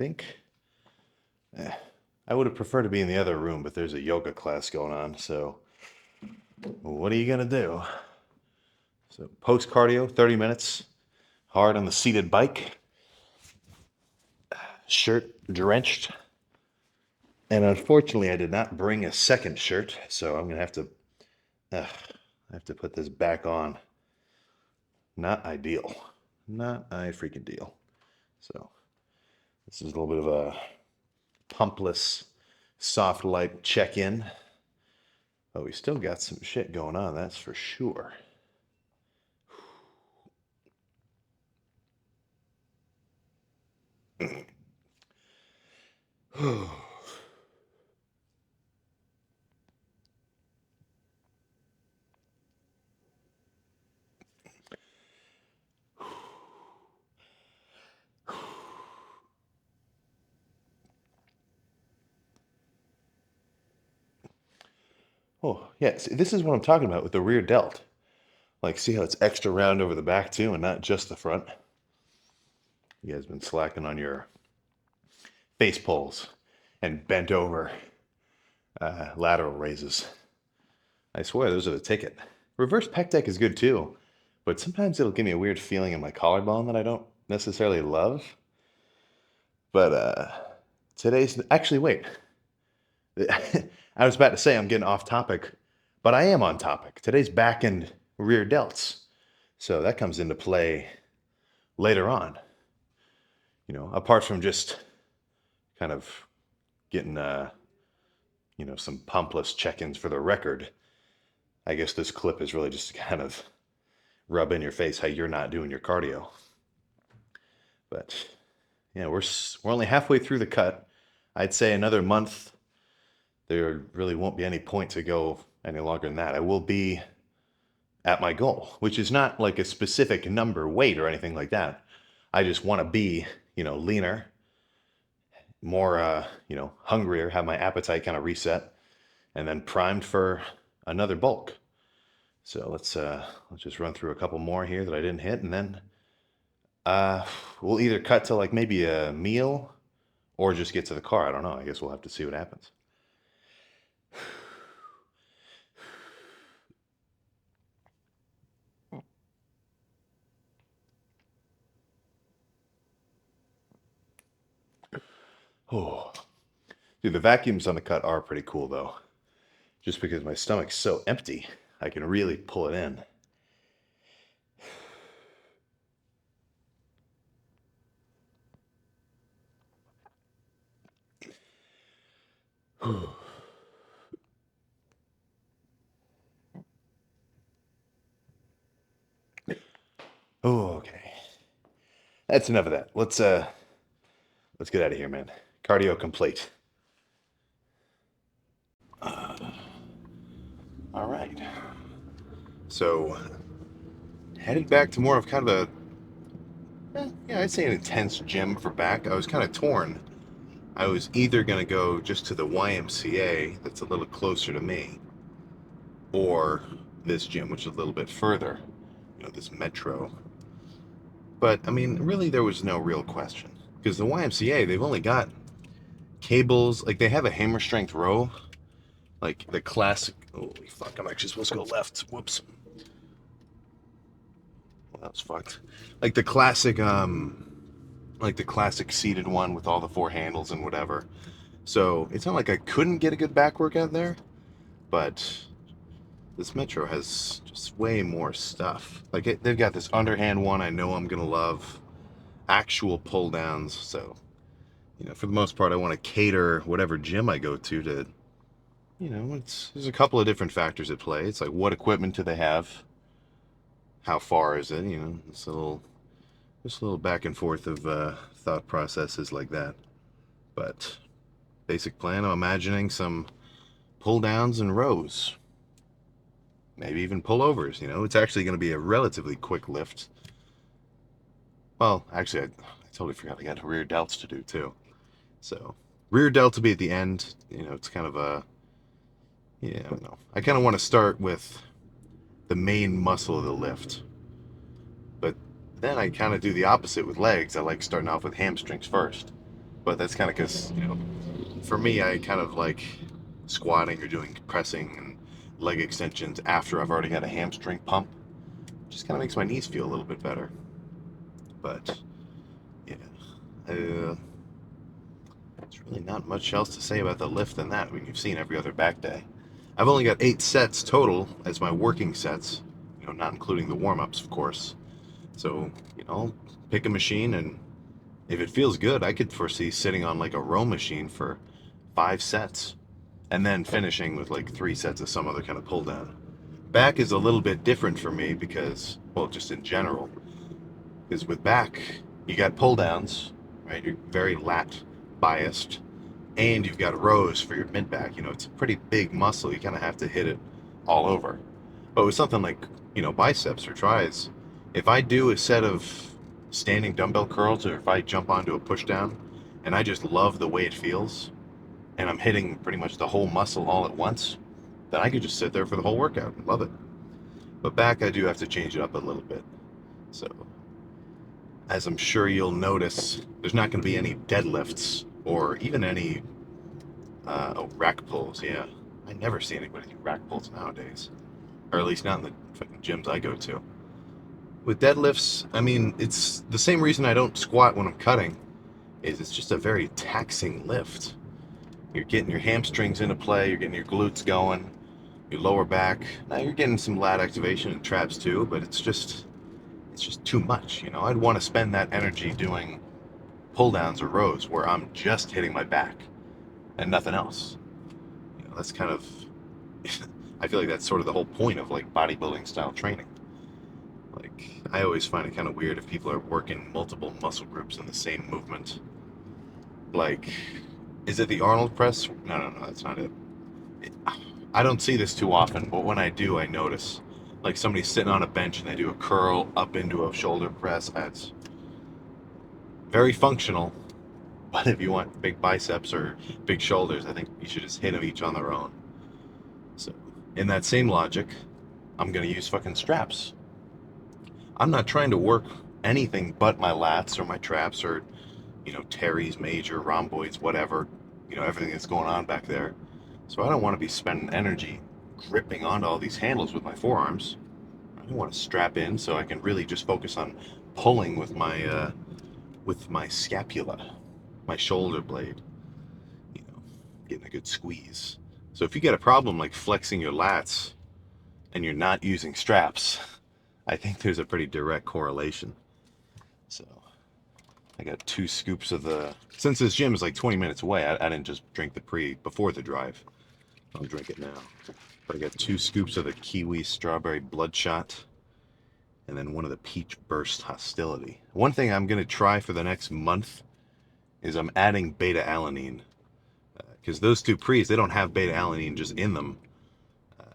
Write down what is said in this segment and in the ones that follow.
think. Eh, I would have preferred to be in the other room, but there's a yoga class going on, so what are you gonna do? So post cardio, 30 minutes, hard on the seated bike, shirt drenched. And unfortunately, I did not bring a second shirt, so I'm gonna I have to put this back on. Not ideal. Not a freaking deal. So this is a little bit of a pumpless, soft light check-in. But we still got some shit going on, that's for sure. Oh, yeah, see, this is what I'm talking about with the rear delt. Like, see how it's extra round over the back too, and not just the front? You guys been slacking on your face pulls and bent over lateral raises. I swear, those are the ticket. Reverse pec deck is good too, but sometimes it'll give me a weird feeling in my collarbone that I don't necessarily love. But today's actually wait. I was about to say I'm getting off topic, but I am on topic. Today's back and rear delts. So that comes into play later on. You know, apart from just kind of getting some pumpless check-ins for the record. I guess this clip is really just to kind of rub in your face how you're not doing your cardio. But yeah, we're only halfway through the cut. I'd say another month, there really won't be any point to go any longer than that. I will be at my goal, which is not like a specific number, weight, or anything like that. I just want to be, leaner, more, hungrier, have my appetite kind of reset, and then primed for another bulk. So let's just run through a couple more here that I didn't hit, and then we'll either cut to like maybe a meal or just get to the car. I don't know. I guess we'll have to see what happens. Oh, dude, the vacuums on the cut are pretty cool though. Just because my stomach's so empty, I can really pull it in. Oh, okay. That's enough of that. Let's get out of here, man. Cardio complete. All right. So headed back to more of kind of I'd say an intense gym for back. I was kind of torn. I was either going to go just to the YMCA that's a little closer to me, or this gym, which is a little bit further, this metro. But, I mean, really there was no real question. Because the YMCA, they've only got cables, like they have a hammer strength row, like the classic, holy fuck, I'm actually supposed to go left, whoops. Well, that was fucked. Like the classic seated one with all the four handles and whatever. So it's not like I couldn't get a good back workout there, but this Metro has just way more stuff. Like they've got this underhand one I know I'm gonna love, actual pull downs. So, for the most part, I want to cater whatever gym I go to. There's a couple of different factors at play. It's like what equipment do they have? How far is it? It's just a little back and forth of thought processes like that. But basic plan, I'm imagining some pull downs and rows. Maybe even pullovers, It's actually going to be a relatively quick lift. Well, actually, I totally forgot I got rear delts to do too. So, rear delt to be at the end, it's kind of I don't know. I kind of want to start with the main muscle of the lift. But then I kind of do the opposite with legs. I like starting off with hamstrings first. But that's kind of because, for me, I kind of like squatting or doing pressing and leg extensions after I've already had a hamstring pump. Just kind of makes my knees feel a little bit better. But yeah, there's really not much else to say about the lift than that. I mean, you've seen every other back day. I've only got 8 sets total as my working sets, not including the warm-ups, of course. So, pick a machine, and if it feels good, I could foresee sitting on like a row machine for 5 sets and then finishing with like 3 sets of some other kind of pull down. Back is a little bit different for me because, well, just in general, because with back, you got pull downs, right? You're very lat biased, and you've got rows for your mid back. It's a pretty big muscle. You kind of have to hit it all over. But with something like, biceps or tris, if I do a set of standing dumbbell curls or if I jump onto a push down and I just love the way it feels and I'm hitting pretty much the whole muscle all at once, then I could just sit there for the whole workout and love it. But back, I do have to change it up a little bit. So, as I'm sure you'll notice, there's not going to be any deadlifts or even any rack pulls. Yeah, I never see anybody do rack pulls nowadays, or at least not in the fucking gyms I go to. With deadlifts, I mean, it's the same reason I don't squat when I'm cutting, is it's just a very taxing lift. You're getting your hamstrings into play, you're getting your glutes going, your lower back. Now you're getting some lat activation and traps too, but it's just too much. I'd want to spend that energy doing pull downs or rows where I'm just hitting my back and nothing else. That's kind of I feel like that's sort of the whole point of like bodybuilding style training. Like, I always find it kind of weird if people are working multiple muscle groups in the same movement. Like, is it the Arnold press? No, that's not it. I don't see this too often, but when I do, I notice. Like somebody's sitting on a bench and they do a curl up into a shoulder press. That's very functional. But if you want big biceps or big shoulders, I think you should just hit them each on their own. So, in that same logic, I'm going to use fucking straps. I'm not trying to work anything but my lats or my traps or, teres, major, rhomboids, whatever, everything that's going on back there. So I don't want to be spending energy gripping onto all these handles with my forearms. I want to strap in so I can really just focus on pulling with my scapula, my shoulder blade, getting a good squeeze. So if you get a problem like flexing your lats and you're not using straps, I think there's a pretty direct correlation. So I got 2 scoops of since this gym is like 20 minutes away, I didn't just drink the before the drive. I'll drink it now. But I got 2 scoops of the kiwi strawberry bloodshot and then one of the peach burst hostility. One thing I'm going to try for the next month is I'm adding beta alanine. Because those 2 pre's, they don't have beta alanine just in them.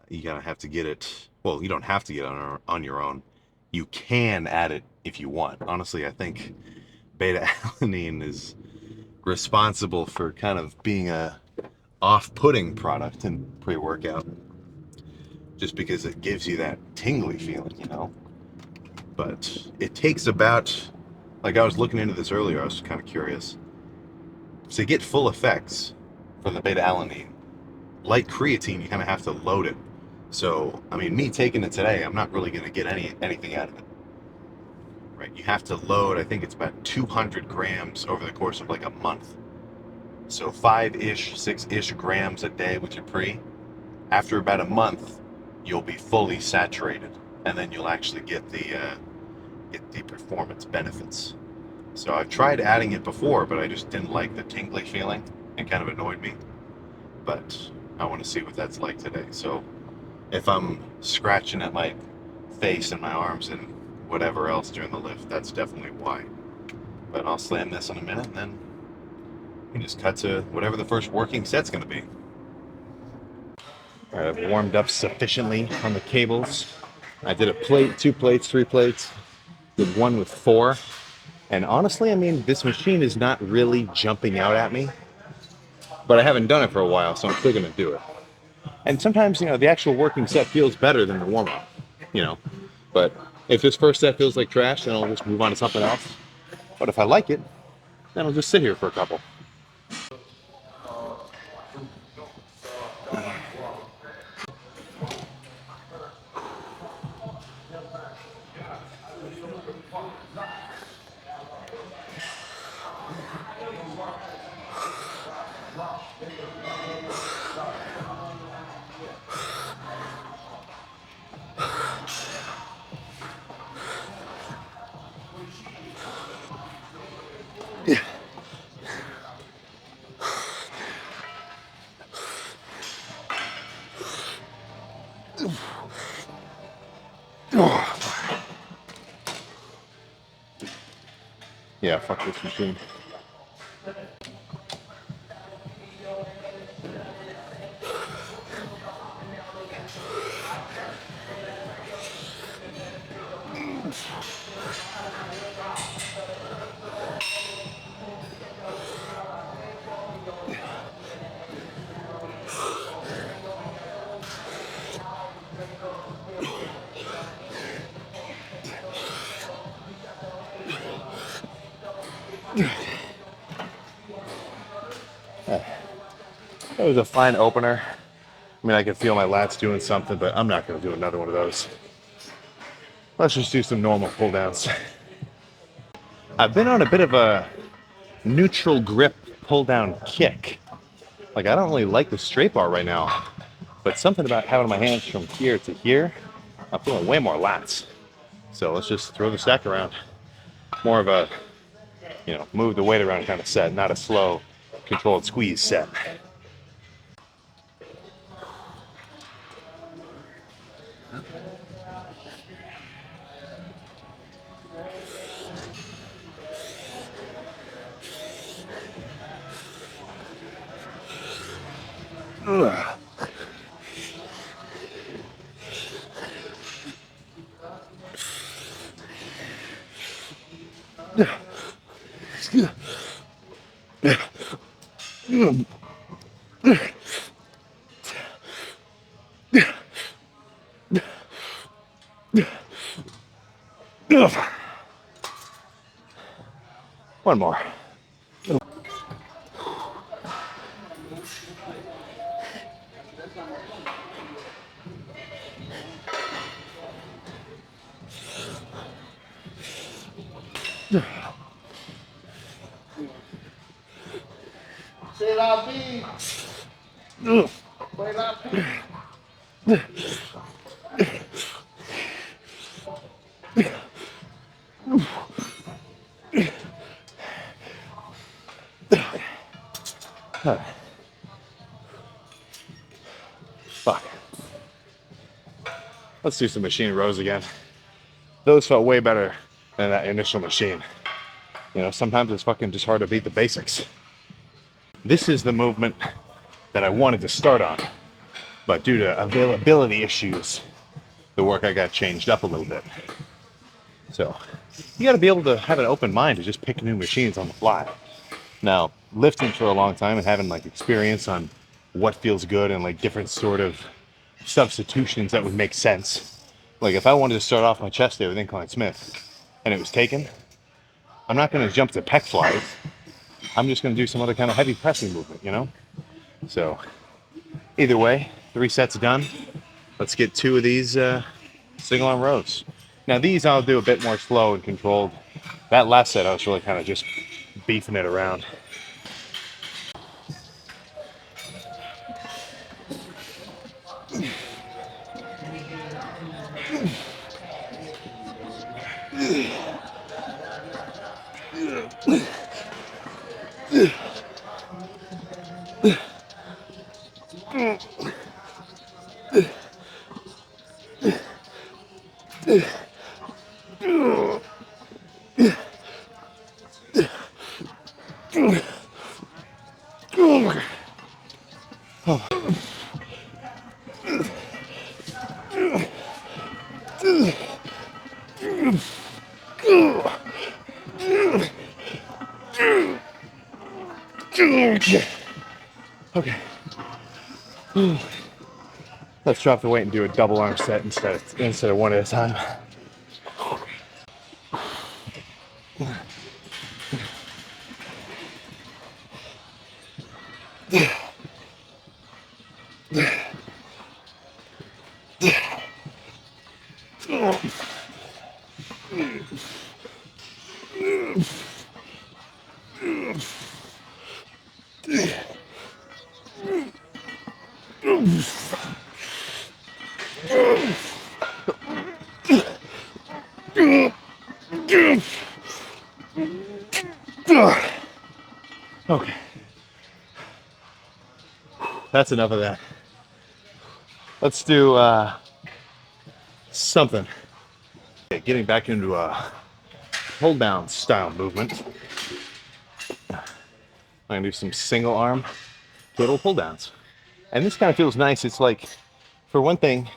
You gotta have to get it. Well, you don't have to get it on your own. You can add it if you want. Honestly, I think beta alanine is responsible for kind of being a off-putting product in pre-workout, just because it gives you that tingly feeling, But it takes about, like I was looking into this earlier, I was kind of curious. To get full effects from the beta alanine, like creatine, you kind of have to load it. So, I mean, me taking it today, I'm not really going to get anything out of it. Right? You have to load, I think it's about 200 grams over the course of like a month. So 5-ish, 6-ish grams a day with your pre. After about a month, you'll be fully saturated, and then you'll actually get the performance benefits. So I've tried adding it before, but I just didn't like the tingly feeling. It kind of annoyed me. But I want to see what that's like today. So if I'm scratching at my face and my arms and whatever else during the lift, that's definitely why. But I'll slam this in a minute, and then we can just cut to whatever the first working set's going to be. All right, I've warmed up sufficiently on the cables. I did a plate, 2 plates, 3 plates. Did one with 4. And honestly, I mean, this machine is not really jumping out at me. But I haven't done it for a while, so I'm still going to do it. And sometimes, the actual working set feels better than the warm-up, But if this first set feels like trash, then I'll just move on to something else. But if I like it, then I'll just sit here for a couple. Yeah, fuck this machine. That was a fine opener. I mean, I can feel my lats doing something, but I'm not going to do another one of those. Let's just do some normal pull downs. I've been on a bit of a neutral grip pull down kick. Like, I don't really like the straight bar right now, but something about having my hands from here to here, I'm feeling way more lats. So let's just throw the stack around. More of a, move the weight around kind of set, not a slow, controlled squeeze set. One more. C'est la vie. C'est la vie. Fuck. Let's do some machine rows again. Those felt way better than that initial machine. Sometimes it's fucking just hard to beat the basics. This is the movement that I wanted to start on, but due to availability issues, the workout got changed up a little bit. So you got to be able to have an open mind to just pick new machines on the fly. Now, lifting for a long time and having like experience on what feels good and like different sort of substitutions that would make sense. Like if I wanted to start off my chest day with incline Smith and it was taken, I'm not going to jump to pec flies. I'm just going to do some other kind of heavy pressing movement, So either way, 3 sets done. Let's get 2 of these single arm rows. Now these I'll do a bit more slow and controlled. That last set I was really kind of just beefing it around. Okay. Let's drop the weight and do a double arm set instead of one at a time. Okay. That's enough of that. Let's do something. Okay, getting back into a pull down style movement. I'm gonna do some single arm total pull downs. And this kind of feels nice. It's like, for one thing,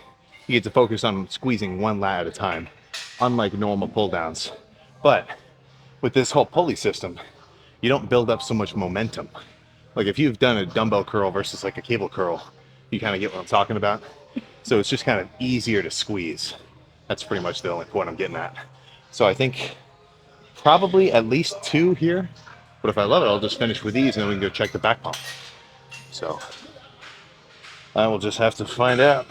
you get to focus on squeezing one lat at a time, unlike normal pull downs. But with this whole pulley system, you don't build up so much momentum. Like if you've done a dumbbell curl versus like a cable curl, you kind of get what I'm talking about. So it's just kind of easier to squeeze. That's pretty much the only point I'm getting at. So I think probably at least 2 here, but if I love it, I'll just finish with these and then we can go check the back pump. So I will just have to find out.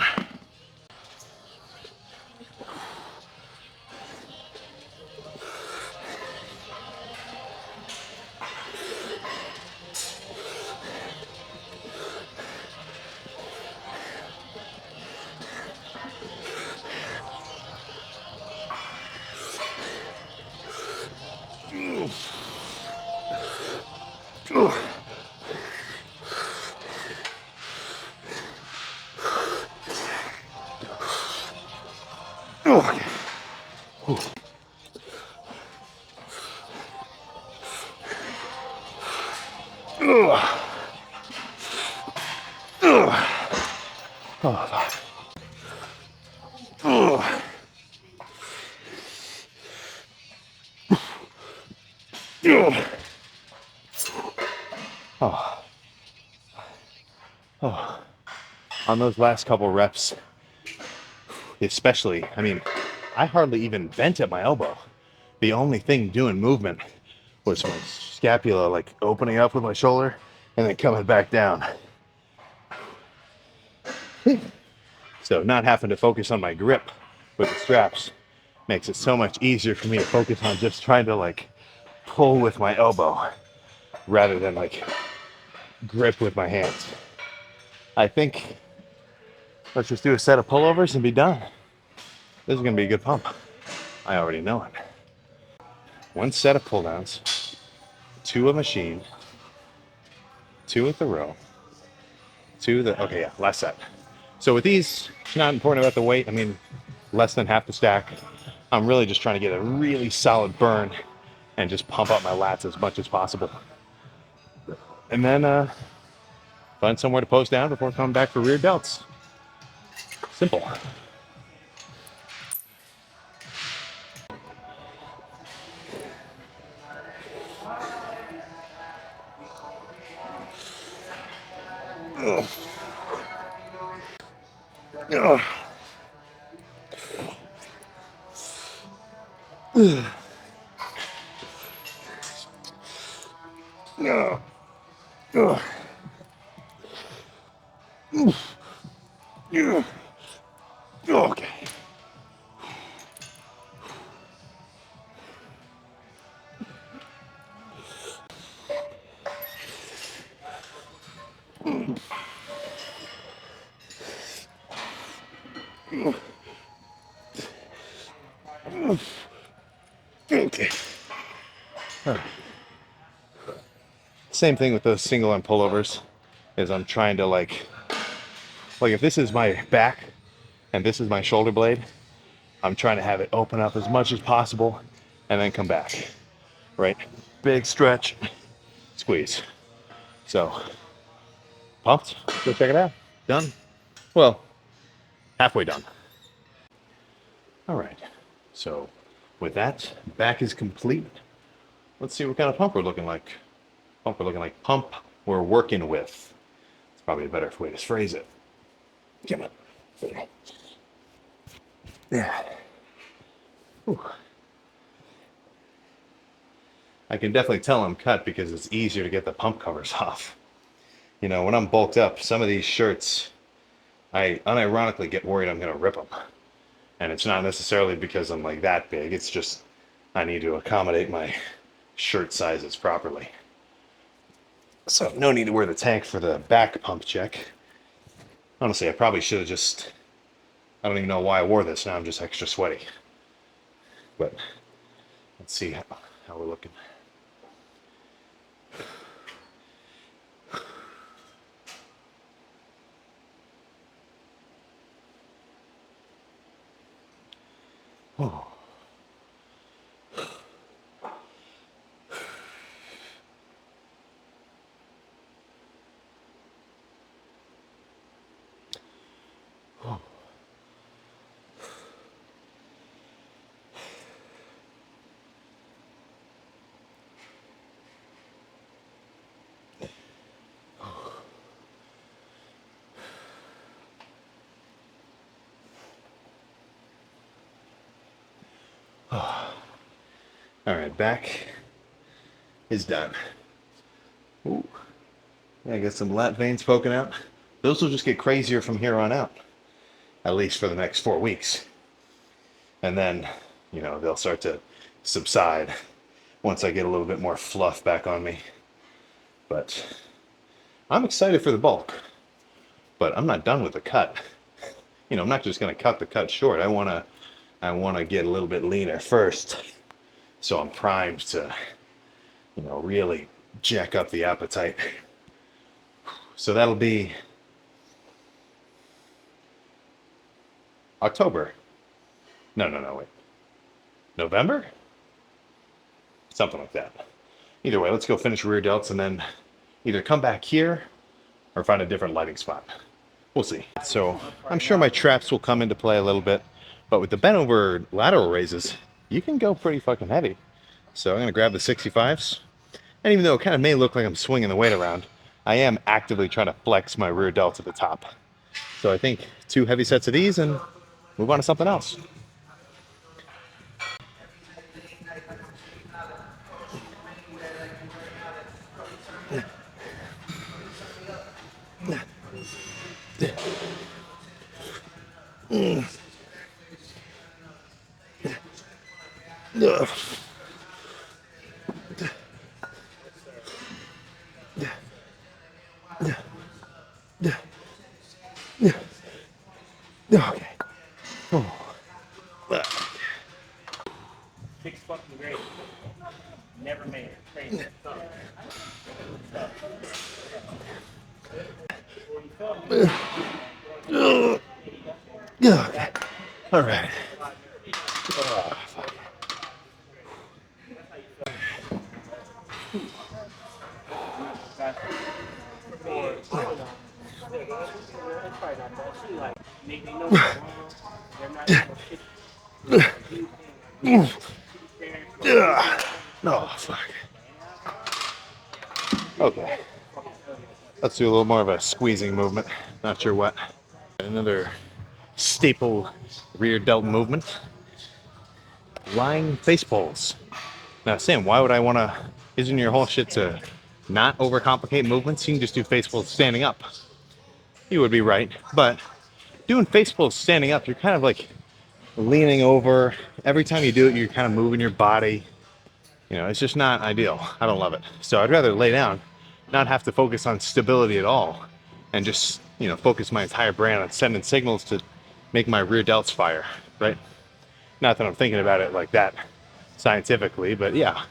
On those last couple reps, especially, I mean, I hardly even bent at my elbow. The only thing doing movement was my scapula like opening up with my shoulder and then coming back down. So not having to focus on my grip with the straps makes it so much easier for me to focus on just trying to like pull with my elbow rather than like grip with my hands. I think let's just do a set of pullovers and be done. This is gonna be a good pump. I already know it. 1 set of pull downs, 2 a machine, 2 at the row, 2 the, okay, yeah, last set. So with these, it's not important about the weight. I mean, less than half the stack. I'm really just trying to get a really solid burn and just pump up my lats as much as possible. And then find somewhere to post down before coming back for rear delts. Simple. Okay. Okay. Same thing with those single arm pullovers, is I'm trying to like if this is my back and this is my shoulder blade, I'm trying to have it open up as much as possible and then come back, right? Big stretch, squeeze. So, pumped. Go check it out. Done. Well, halfway done. All right. So, with that, back is complete. Let's see what kind of pump we're looking like. Pump we're working with. It's probably a better way to phrase it. Come on. Yeah. Whew. I can definitely tell I'm cut because it's easier to get the pump covers off. You know, when I'm bulked up, some of these shirts, I unironically get worried I'm going to rip them. And it's not necessarily because I'm like that big. It's just I need to accommodate my shirt sizes properly. So no need to wear the tank for the back pump check. Honestly, I probably should have just, I don't even know why I wore this. Now I'm just extra sweaty. But let's see how we're looking. All right, back is done. Ooh. Yeah, I got some lat veins poking out. Those will just get crazier from here on out, at least for the next 4 weeks. And then, they'll start to subside once I get a little bit more fluff back on me. But I'm excited for the bulk, but I'm not done with the cut. I'm not just going to cut the cut short. I want to get a little bit leaner first, so I'm primed to, really jack up the appetite. So that'll be October. No, wait. November? Something like that. Either way, let's go finish rear delts and then either come back here or find a different lighting spot. We'll see. So I'm sure my traps will come into play a little bit, but with the bent over lateral raises, you can go pretty fucking heavy. So I'm gonna grab the 65s. And even though it kind of may look like I'm swinging the weight around, I am actively trying to flex my rear delts at the top. So I think 2 heavy sets of these and move on to something else. Okay. Six fucking great. Never made it. Crazy. Okay. All right. Oh, fuck. Oh, fuck. Okay. Let's do a little more of a squeezing movement. Not sure what. Another staple rear delt movement. Lying face pulls. Now, Sam, why would I want to? Isn't your whole shit to not overcomplicate movements? You can just do face pulls standing up. You would be right, but doing face pulls standing up, you're kind of like leaning over. Every time you do it, you're kind of moving your body. It's just not ideal. I don't love it. So I'd rather lay down, not have to focus on stability at all, and just, focus my entire brain on sending signals to make my rear delts fire, right? Not that I'm thinking about it like that scientifically, but yeah,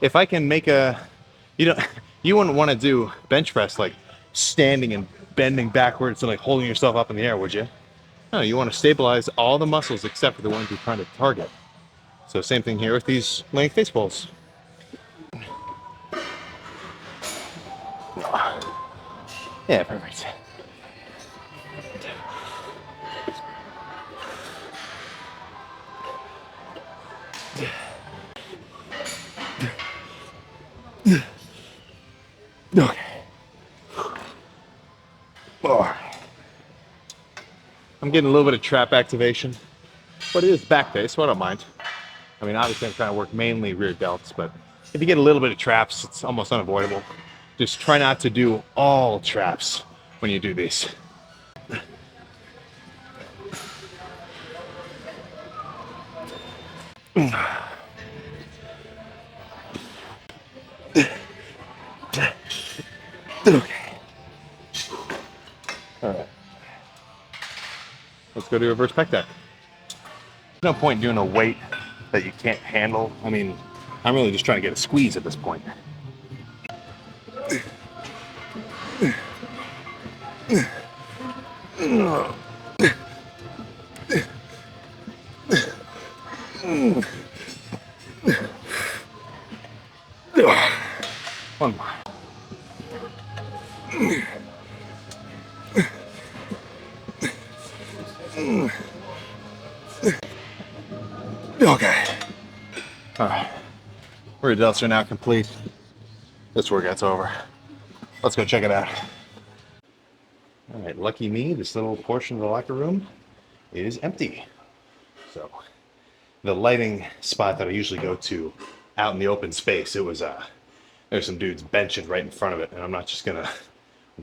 if I can make you wouldn't want to do bench press like standing and bending backwards and like holding yourself up in the air, would you? No, you want to stabilize all the muscles except for the ones you're trying to target. So same thing here with these laying face pulls. Yeah, perfect. Okay. I'm getting a little bit of trap activation, but it is back day, so I don't mind. I mean, obviously I'm trying to work mainly rear delts, but if you get a little bit of traps, it's almost unavoidable. Just try not to do all traps when you do these. Okay. All right. Let's go to reverse pec deck. There's no point doing a weight that you can't handle. I mean, I'm really just trying to get a squeeze at this point. One more. Okay. All right. Rear delts are now complete. This workout's over. Let's go check it out. All right, lucky me, this little portion of the locker room is empty. So the lighting spot that I usually go to out in the open space, it was there's some dudes benching right in front of it, and I'm not just gonna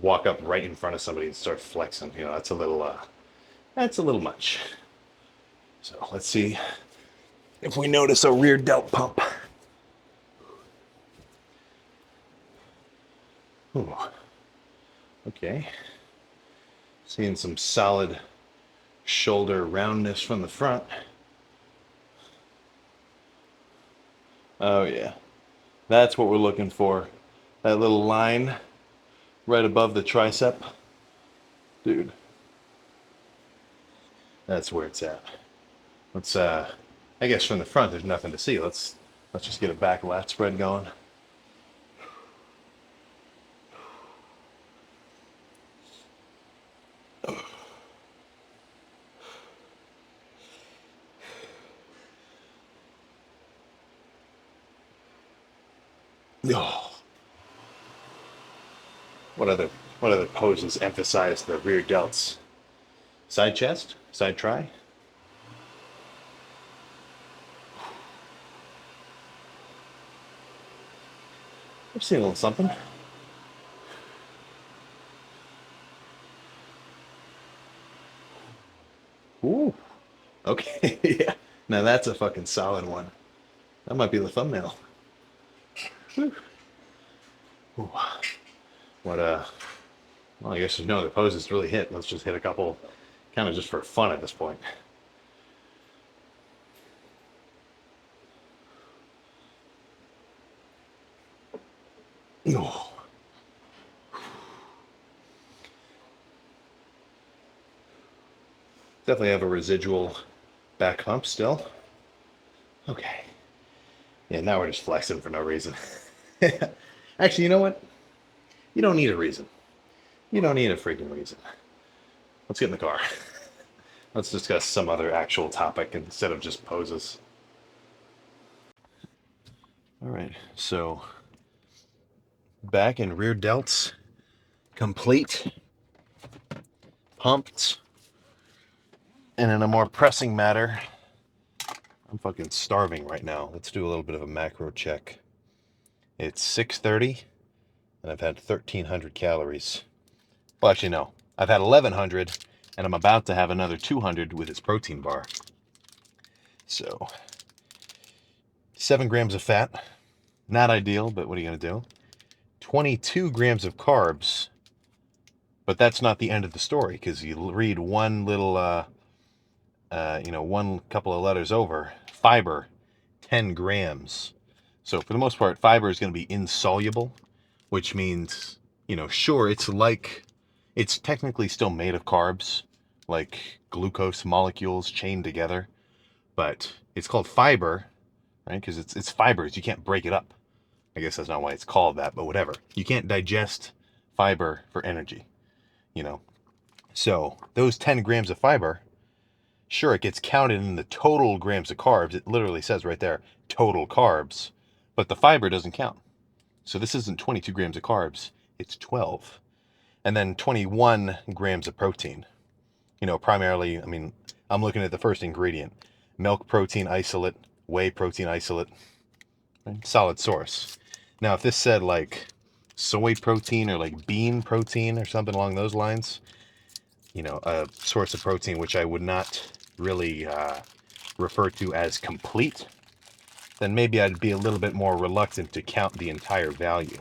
walk up right in front of somebody and start flexing. You know, that's a little much. So let's see if we notice a rear delt pump. Ooh. Okay. Seeing some solid shoulder roundness from the front. Oh yeah. That's what we're looking for. That little line right above the tricep. Dude. That's where it's at. Let's I guess from the front there's nothing to see. Let's just get a back lat spread going. Oh. What other poses emphasize the rear delts? Side chest? Side try? I've seen a little something. Ooh. Okay, yeah. Now that's a fucking solid one. That might be the thumbnail. Whew. Ooh. What well, I guess there's no other poses to really hit. Let's just hit a couple kind of just for fun at this point. Ooh. Definitely have a residual back hump still. Okay. Yeah, now we're just flexing for no reason. Actually, you know what? You don't need a reason. You don't need a freaking reason. Let's get in the car. Let's discuss some other actual topic instead of just poses. All right, so back and rear delts complete, pumped, and in a more pressing matter, I'm fucking starving right now. Let's do a little bit of a macro check. It's 6:30, and I've had 1,300 calories. Well, actually, no. I've had 1,100, and I'm about to have another 200 with this protein bar. So, 7 grams of fat. Not ideal, but what are you going to do? 22 grams of carbs. But that's not the end of the story, because you read one little, one couple of letters over. Fiber, 10 grams. So for the most part, fiber is going to be insoluble, which means, sure, it's technically still made of carbs, like glucose molecules chained together, but it's called fiber, right? Because it's fibers. You can't break it up. I guess that's not why it's called that, but whatever. You can't digest fiber for energy, you know. So those 10 grams of fiber, sure, it gets counted in the total grams of carbs. It literally says right there, total carbs, but the fiber doesn't count. So this isn't 22 grams of carbs, it's 12. And then 21 grams of protein. Primarily, I'm looking at the first ingredient, milk protein isolate, whey protein isolate, right? Solid source. Now, if this said like soy protein or like bean protein or something along those lines, a source of protein which I would not really refer to as complete, then maybe I'd be a little bit more reluctant to count the entire value.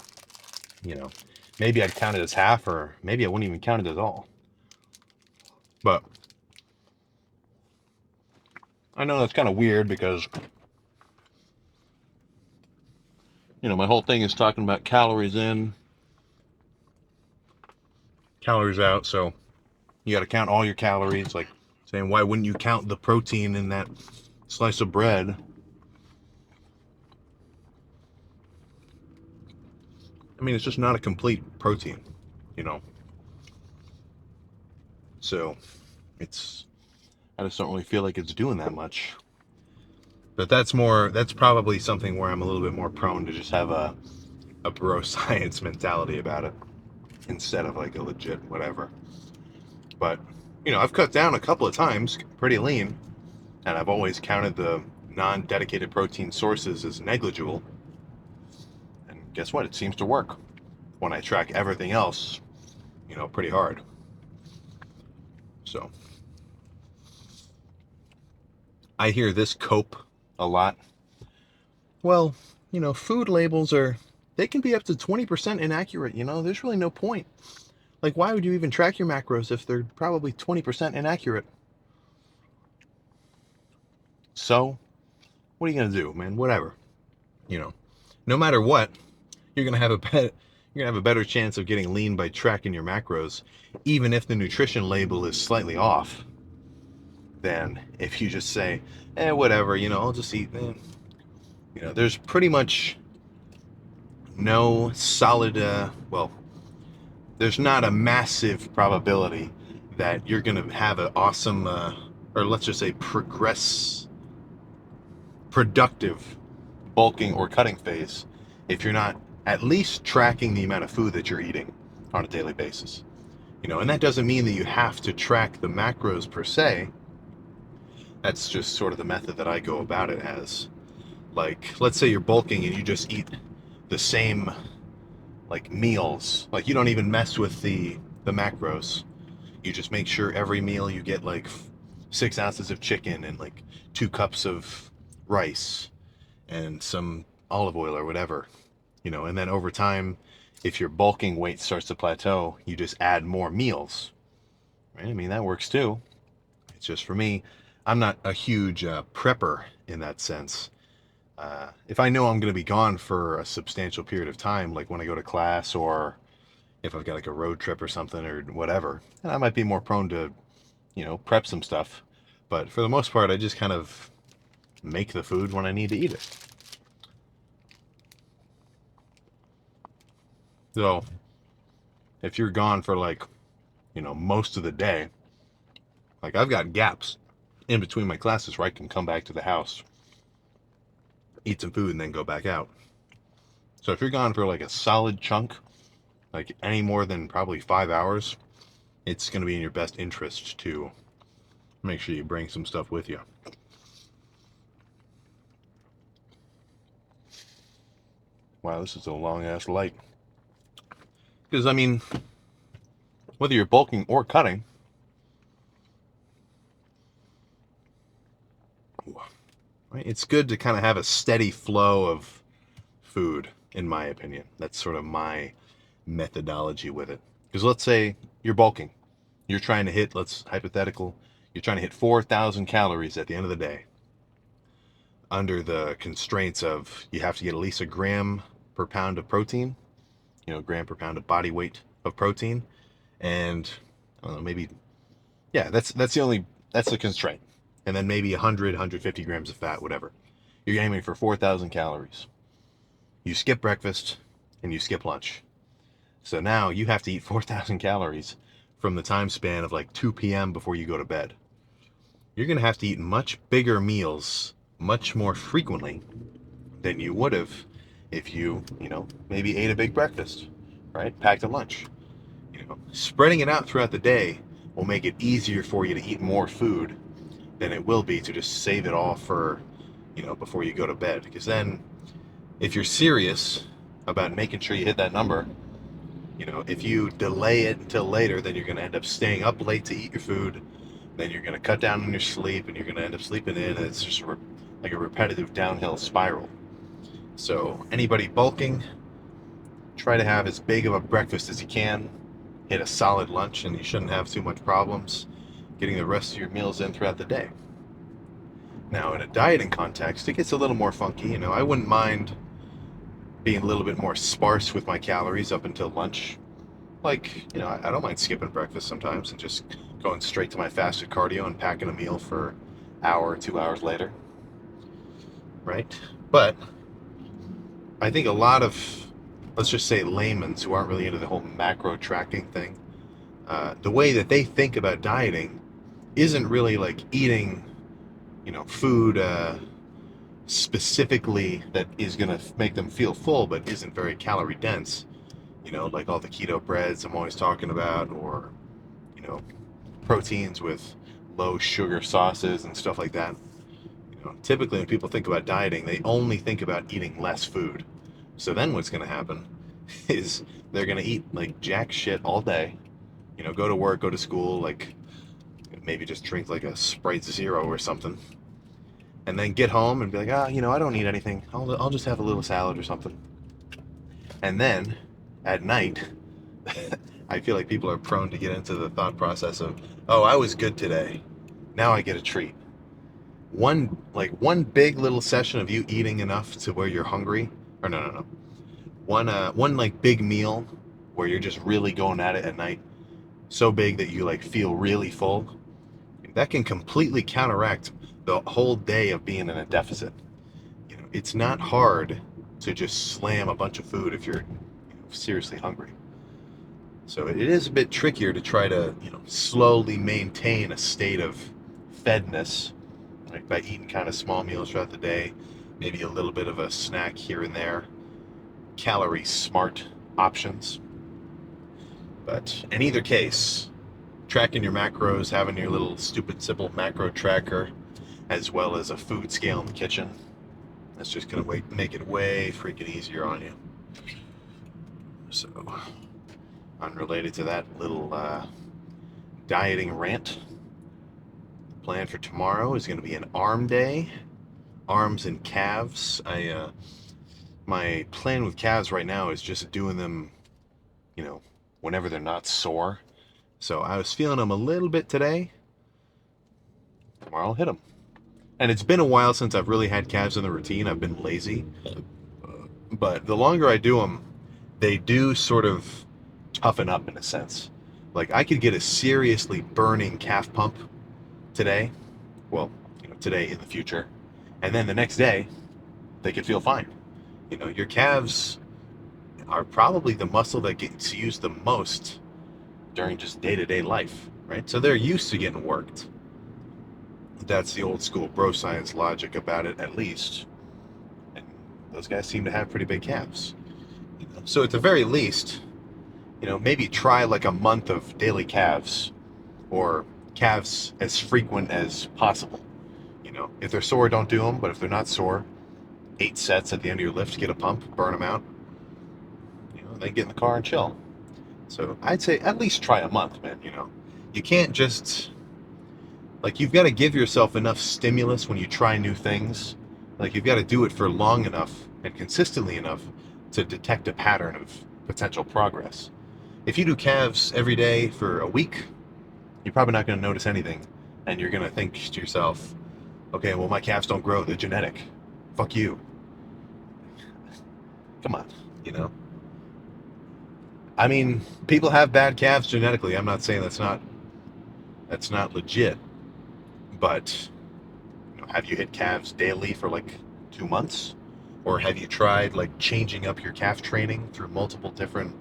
Maybe I'd count it as half, or maybe I wouldn't even count it at all. But I know that's kind of weird because, my whole thing is talking about calories in, calories out. So you got to count all your calories. Like saying, why wouldn't you count the protein in that slice of bread. I mean, it's just not a complete protein, you know. So I just don't really feel like it's doing that much. But that's probably something where I'm a little bit more prone to just have a bro science mentality about it instead of like a legit whatever. But, I've cut down a couple of times, pretty lean, and I've always counted the non-dedicated protein sources as negligible. And guess what? It seems to work when I track everything else, pretty hard. So I hear this cope a lot. Well, food labels they can be up to 20% inaccurate, there's really no point. Like, why would you even track your macros if they're probably 20% inaccurate? So, what are you going to do, man? Whatever. No matter what, you're going to have a better chance of getting lean by tracking your macros, even if the nutrition label is slightly off, than if you just say, whatever, I'll just eat. There's pretty much no solid, there's not a massive probability that you're going to have an awesome, or let's just say productive bulking or cutting phase if you're not at least tracking the amount of food that you're eating on a daily basis. And that doesn't mean that you have to track the macros per se. That's just sort of the method that I go about it as. Like, let's say you're bulking and you just eat the same like meals. Like, you don't even mess with the macros. You just make sure every meal you get like 6 ounces of chicken and like 2 cups of rice and some olive oil or whatever, and then over time, if your bulking weight starts to plateau, you just add more meals, right? I mean, that works too. It's just, for me, I'm not a huge prepper in that sense. If I know I'm going to be gone for a substantial period of time, like when I go to class or if I've got like a road trip or something or whatever, then I might be more prone to, prep some stuff. But for the most part, I just kind of make the food when I need to eat it. So if you're gone for like, most of the day, like I've got gaps in between my classes where I can come back to the house, eat some food, and then go back out. So if you're gone for like a solid chunk, like any more than probably 5 hours, it's going to be in your best interest to make sure you bring some stuff with you. Wow, this is a long ass light. Because, I mean, whether you're bulking or cutting, right, it's good to kind of have a steady flow of food, in my opinion. That's sort of my methodology with it. Because let's say you're bulking. You're trying to hit, you're trying to hit 4,000 calories at the end of the day. Under the constraints of you have to get at least a gram per pound of protein, gram per pound of body weight of protein. And I don't know, maybe, yeah, that's the constraint. And then maybe 100, 150 grams of fat, whatever. You're aiming for 4,000 calories. You skip breakfast and you skip lunch. So now you have to eat 4,000 calories from the time span of like 2 p.m. before you go to bed. You're going to have to eat much bigger meals much more frequently than you would have if you, maybe ate a big breakfast, right? Packed a lunch. Spreading it out throughout the day will make it easier for you to eat more food than it will be to just save it all for, before you go to bed. Because then, if you're serious about making sure you hit that number, if you delay it until later, then you're going to end up staying up late to eat your food. Then you're going to cut down on your sleep, and you're going to end up sleeping in, and it's just like a repetitive downhill spiral. So anybody bulking, try to have as big of a breakfast as you can. Hit a solid lunch, and you shouldn't have too much problems getting the rest of your meals in throughout the day. Now, in a dieting context, it gets a little more funky. I wouldn't mind being a little bit more sparse with my calories up until lunch. Like, I don't mind skipping breakfast sometimes and just going straight to my fasted cardio and packing a meal for an hour or 2 hours later. right? But I think a lot of, let's just say, laymen's who aren't really into the whole macro tracking thing, the way that they think about dieting isn't really like eating, food specifically that is going to make them feel full but isn't very calorie dense, like all the keto breads I'm always talking about, or, you know, proteins with low sugar sauces and stuff like that. Typically when people think about dieting, they only think about eating less food. So then what's going to happen is they're going to eat like jack shit all day, go to work, go to school, like maybe just drink like a Sprite Zero or something, and then get home and be like, I don't need anything. I'll just have a little salad or something. And then at night, I feel like people are prone to get into the thought process of, oh, I was good today. Now I get a treat. One big little session of you eating enough to where you're hungry, or no. One like big meal where you're just really going at it at night, so big that you like feel really full. That can completely counteract the whole day of being in a deficit. It's not hard to just slam a bunch of food if you're seriously hungry. So it is a bit trickier to try to, slowly maintain a state of fedness, right, by eating kind of small meals throughout the day, maybe a little bit of a snack here and there, calorie smart options. But in either case, tracking your macros, having your little stupid simple macro tracker, as well as a food scale in the kitchen, that's just going to make it way freaking easier on you. So, unrelated to that little dieting rant, the plan for tomorrow is going to be an arm day, arms and calves. My plan with calves right now is just doing them, whenever they're not sore. So I was feeling them a little bit today. Tomorrow I'll hit them. And it's been a while since I've really had calves in the routine. I've been lazy. But the longer I do them, they do sort of toughen up in a sense. Like I could get a seriously burning calf pump today. Well, today in the future. And then the next day, they could feel fine. Your calves are probably the muscle that gets used the most during just day-to-day life, right? So they're used to getting worked. That's the old school bro science logic about it, at least. And those guys seem to have pretty big calves. So at the very least, maybe try like a month of daily calves, or calves as frequent as possible. If they're sore, don't do them. But if they're not sore, 8 sets at the end of your lift, get a pump, burn them out. Then get in the car and chill. So I'd say at least try a month, man. You can't just, like, you've got to give yourself enough stimulus when you try new things. Like, you've got to do it for long enough and consistently enough to detect a pattern of potential progress. If you do calves every day for a week, you're probably not going to notice anything. And you're going to think to yourself, okay, well, my calves don't grow. They're genetic. Fuck you. Come on, I mean, people have bad calves genetically. I'm not saying that's not legit. But have you hit calves daily for like 2 months? Or have you tried like changing up your calf training through multiple different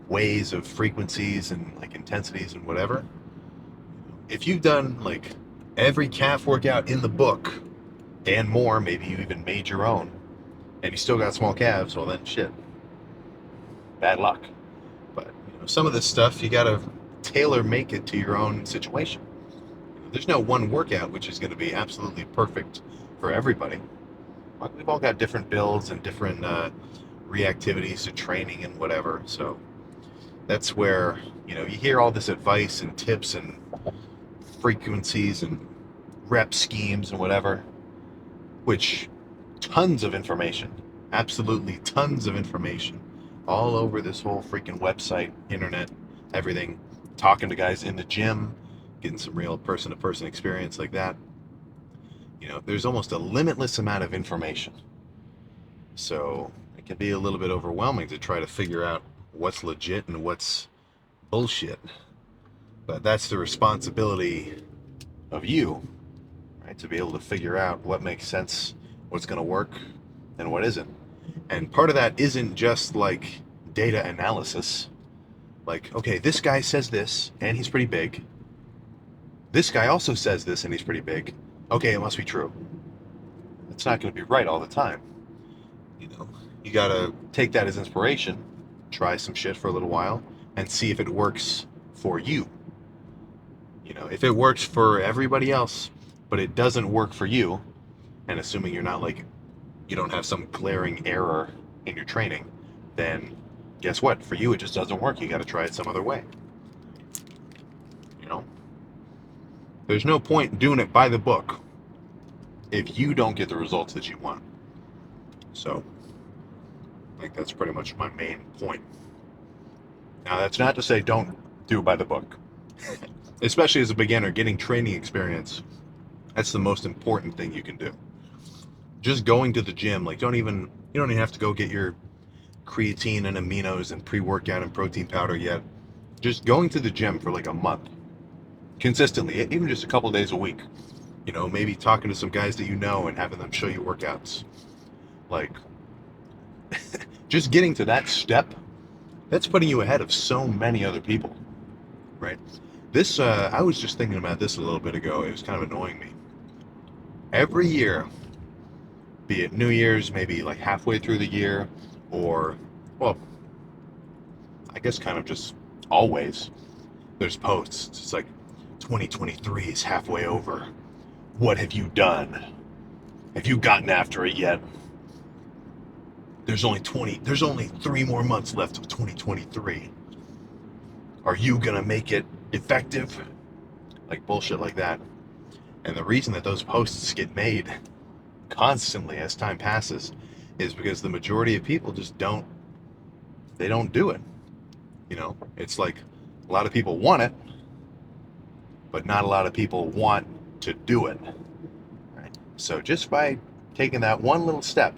ways of frequencies and like intensities and whatever? If you've done like every calf workout in the book and more, maybe you even made your own, and you still got small calves, well then shit. Bad luck. But some of this stuff you gotta tailor make it to your own situation. There's no one workout which is going to be absolutely perfect for everybody. We've all got different builds and different reactivities to training and whatever. So that's where you hear all this advice and tips and frequencies and rep schemes and whatever, which tons of information, absolutely tons of information, all over this whole freaking website, internet, everything. Talking to guys in the gym, getting some real person-to-person experience like that. There's almost a limitless amount of information. So it can be a little bit overwhelming to try to figure out what's legit and what's bullshit. But that's the responsibility of you, right? To be able to figure out what makes sense, what's going to work and what isn't. And part of that isn't just like data analysis. Like, okay, this guy says this and he's pretty big. This guy also says this and he's pretty big. Okay, it must be true. It's not going to be right all the time. You know, you got to take that as inspiration, try some shit for a little while, and see if it works for you. You know, if it works for everybody else, but it doesn't work for you, and assuming you're not like, you don't have some glaring error in your training, then guess what? For you, it just doesn't work. You got to try it some other way. You know, there's no point doing it by the book if you don't get the results that you want. So, I think that's pretty much my main point. Now, that's not to say don't do it by the book. Especially as a beginner, getting training experience, that's the most important thing you can do. Just going to the gym, like you don't even have to go get your creatine and aminos and pre-workout and protein powder yet. Just going to the gym for like a month, consistently, even just a couple days a week. You know, maybe talking to some guys that you know and having them show you workouts. Like, just getting to that step, that's putting you ahead of so many other people, right? This, I was just thinking about this a little bit ago. It was kind of annoying me. Every year, be it New Year's, maybe like halfway through the year, or, well, I guess kind of just always, there's posts. It's like, 2023 is halfway over. What have you done? Have you gotten after it yet? There's only 3 more months left of 2023. Are you gonna make it effective? Like bullshit like that. And the reason that those posts get made constantly as time passes is because the majority of people just don't do it. You know, it's like a lot of people want it, but not a lot of people want to do it. Right? So just by taking that one little step,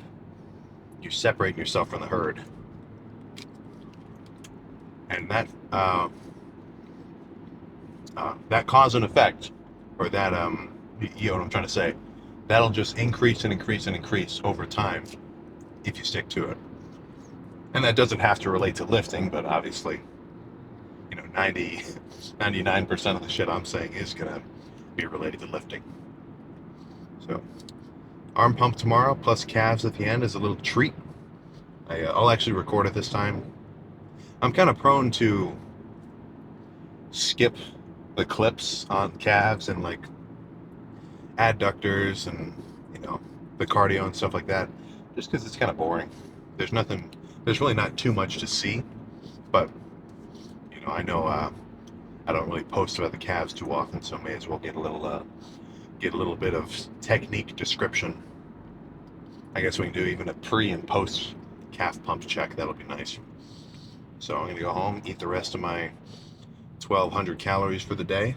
you're separating yourself from the herd. And that cause and effect, or that you know what I'm trying to say, that'll just increase and increase and increase over time if you stick to it. And that doesn't have to relate to lifting, but obviously, you know, 99% of the shit I'm saying is gonna be related to lifting. So, arm pump tomorrow plus calves at the end is a little treat. I'll actually record it this time. I'm kind of prone to skip the clips on calves and like adductors and, you know, the cardio and stuff like that, just because it's kind of boring. There's really not too much to see, but you know, I don't really post about the calves too often, so may as well get a little bit of technique description. I guess we can do even a pre and post calf pump check. That'll be nice. So I'm gonna go home, eat the rest of my 1,200 calories for the day,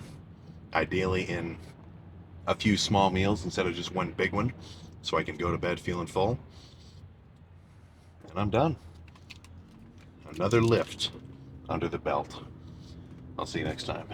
ideally in a few small meals instead of just one big one, so I can go to bed feeling full. And I'm done. Another lift under the belt. I'll see you next time.